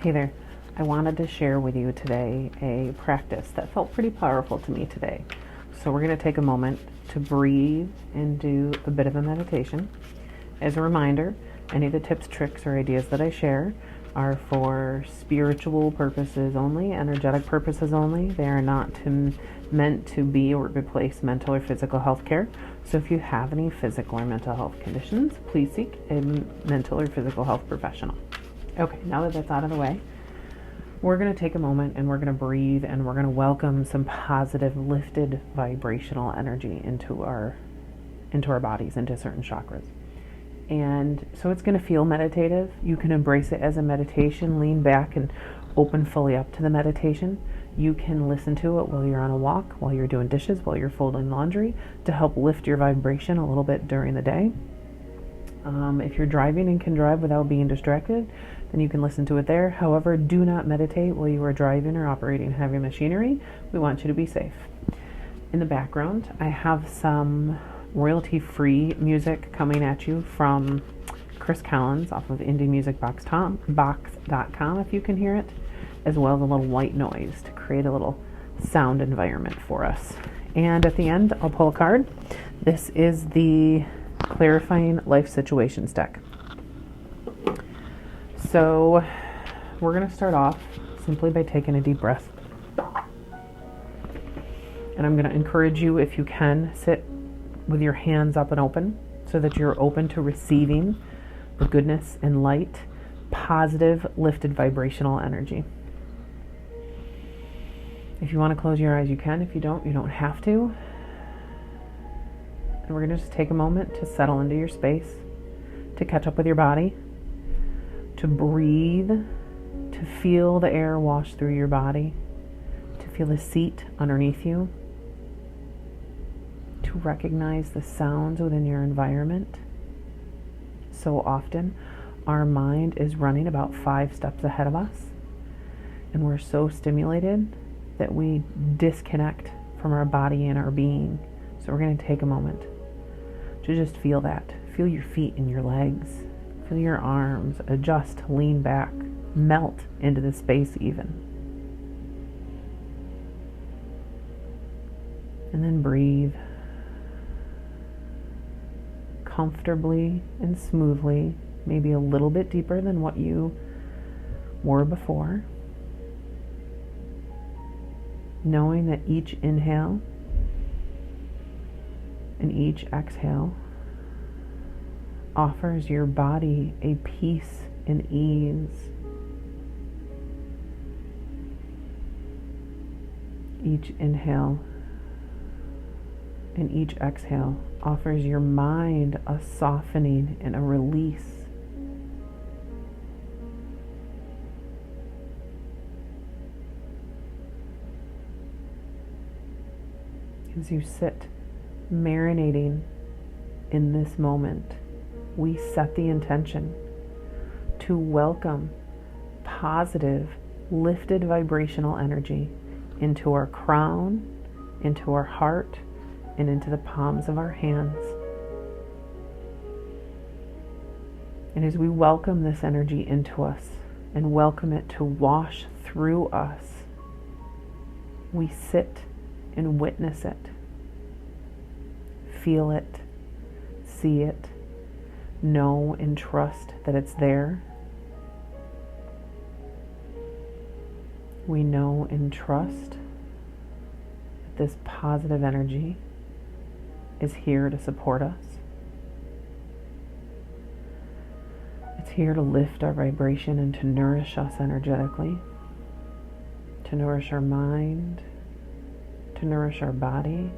Hey there. I wanted to share with you today a practice that felt pretty powerful to me today. So, we're going to take a moment to breathe and do a bit of a meditation. As a reminder, any of the tips, tricks, or ideas that I share are for spiritual purposes only, energetic purposes only. They are not meant to be or replace mental or physical health care. So, if you have any physical or mental health conditions, please seek a mental or physical health professional. Okay, now that that's out of the way, we're going to take a moment and we're going to breathe and we're going to welcome some positive, lifted vibrational energy into our bodies, into certain chakras. And so it's going to feel meditative. You can embrace it as a meditation, lean back and open fully up to the meditation. You can listen to it while you're on a walk, while you're doing dishes, while you're folding laundry, to help lift your vibration a little bit during the day. If you're driving and can drive without being distracted, then you can listen to it there. However, do not meditate while you are driving or operating heavy machinery. We want you to be safe. In the background, I have some royalty-free music coming at you from Chris Collins off of indiemusicbox.com, if you can hear it, as well as a little white noise to create a little sound environment for us. And at the end, I'll pull a card. This is the Clarifying Life Situations deck. So we're going to start off simply by taking a deep breath. And I'm going to encourage you, if you can, sit with your hands up and open so that you're open to receiving the goodness and light, positive, lifted vibrational energy. If you want to close your eyes, you can. If you don't have to. And we're going to just take a moment to settle into your space, to catch up with your body, to breathe, to feel the air wash through your body, to feel the seat underneath you, to recognize the sounds within your environment. So often, our mind is running about 5 steps ahead of us, and we're so stimulated that we disconnect from our body and our being. So we're going to take a moment to just feel that. Feel your feet and your legs. Feel your arms adjust, lean back, melt into the space even. And then breathe comfortably and smoothly, maybe a little bit deeper than what you were before. Knowing that each inhale and each exhale offers your body a peace and ease. Each inhale and each exhale offers your mind a softening and a release. As you sit marinating in this moment, we set the intention to welcome positive, lifted vibrational energy into our crown, into our heart, and into the palms of our hands. And as we welcome this energy into us and welcome it to wash through us, we sit and witness it. Feel it, see it, know and trust that it's there. We know and trust that this positive energy is here to support us. It's here to lift our vibration and to nourish us energetically, to nourish our mind, to nourish our body,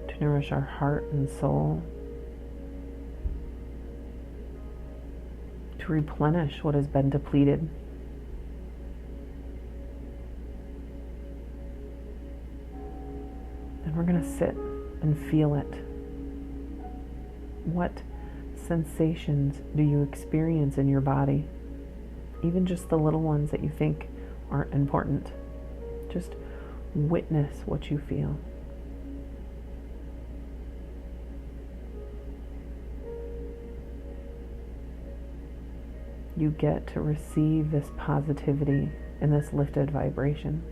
to nourish our heart and soul, to replenish what has been depleted. And we're going to sit and feel it. What sensations do you experience in your body? Even just the little ones that you think aren't important. Just witness what you feel. You get to receive this positivity and this lifted vibration.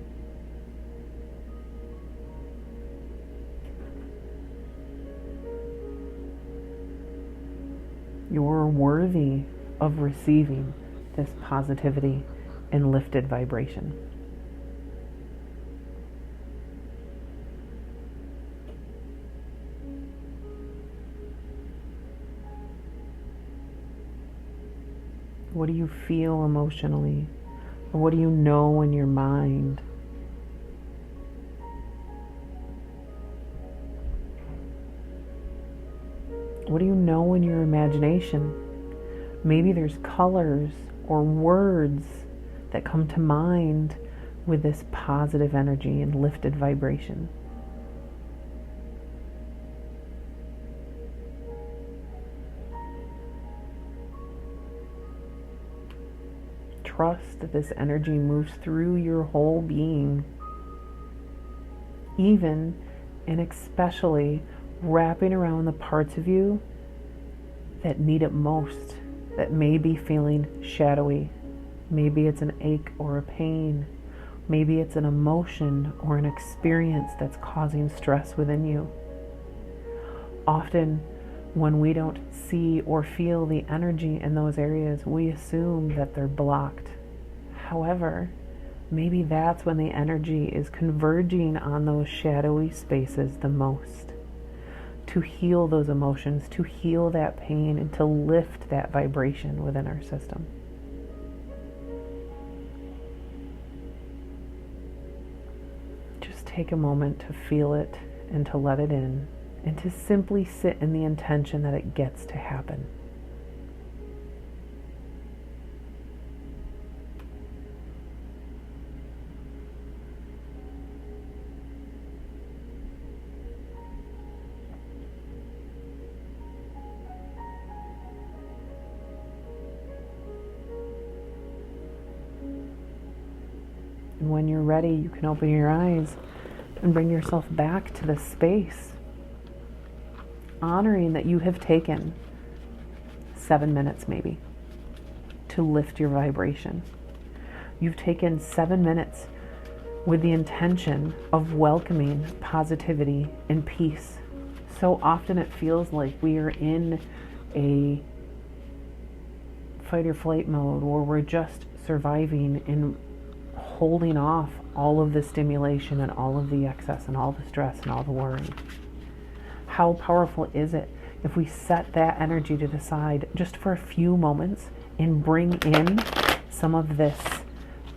You're worthy of receiving this positivity and lifted vibration. What do you feel emotionally? Or what do you know in your mind? What do you know in your imagination? Maybe there's colors or words that come to mind with this positive energy and lifted vibration. Trust that this energy moves through your whole being, even and especially wrapping around the parts of you that need it most, that may be feeling shadowy. Maybe it's an ache or a pain. Maybe it's an emotion or an experience that's causing stress within you. Often, when we don't see or feel the energy in those areas, we assume that they're blocked. However, maybe that's when the energy is converging on those shadowy spaces the most, to heal those emotions, to heal that pain, and to lift that vibration within our system. Just take a moment to feel it and to let it in, and to simply sit in the intention that it gets to happen. And when you're ready, you can open your eyes and bring yourself back to the space, honoring that you have taken 7 minutes maybe to lift your vibration. You've taken 7 minutes with the intention of welcoming positivity and peace. So often it feels like we are in a fight or flight mode, or we're just surviving and holding off all of the stimulation and all of the excess and all the stress and all the worry. How powerful is it if we set that energy to the side just for a few moments and bring in some of this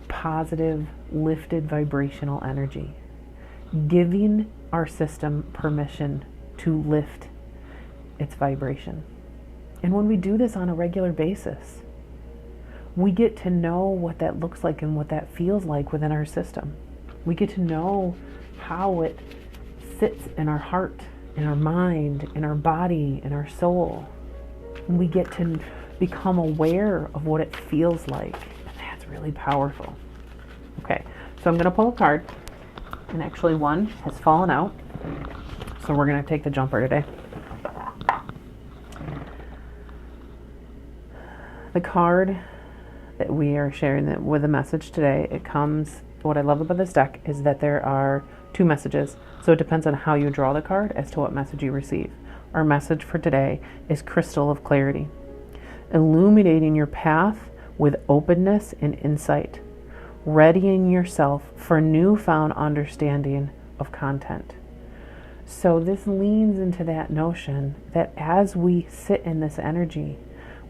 positive, lifted vibrational energy, giving our system permission to lift its vibration. And when we do this on a regular basis, we get to know what that looks like and what that feels like within our system. We get to know how it sits in our heart, in our mind, in our body, in our soul. And we get to become aware of what it feels like. And that's really powerful. Okay, so I'm going to pull a card. And actually one has fallen out. So we're going to take the jumper today. The card that we are sharing with a message today, it comes, what I love about this deck is that there are 2 messages. So it depends on how you draw the card as to what message you receive. Our message for today is Crystal of Clarity, illuminating your path with openness and insight, readying yourself for newfound understanding of content. So this leans into that notion that as we sit in this energy,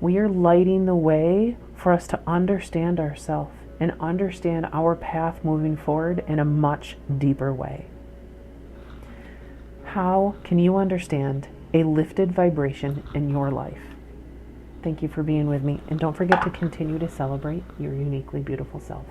we are lighting the way for us to understand ourselves and understand our path moving forward in a much deeper way. How can you understand a lifted vibration in your life? Thank you for being with me, and don't forget to continue to celebrate your uniquely beautiful self.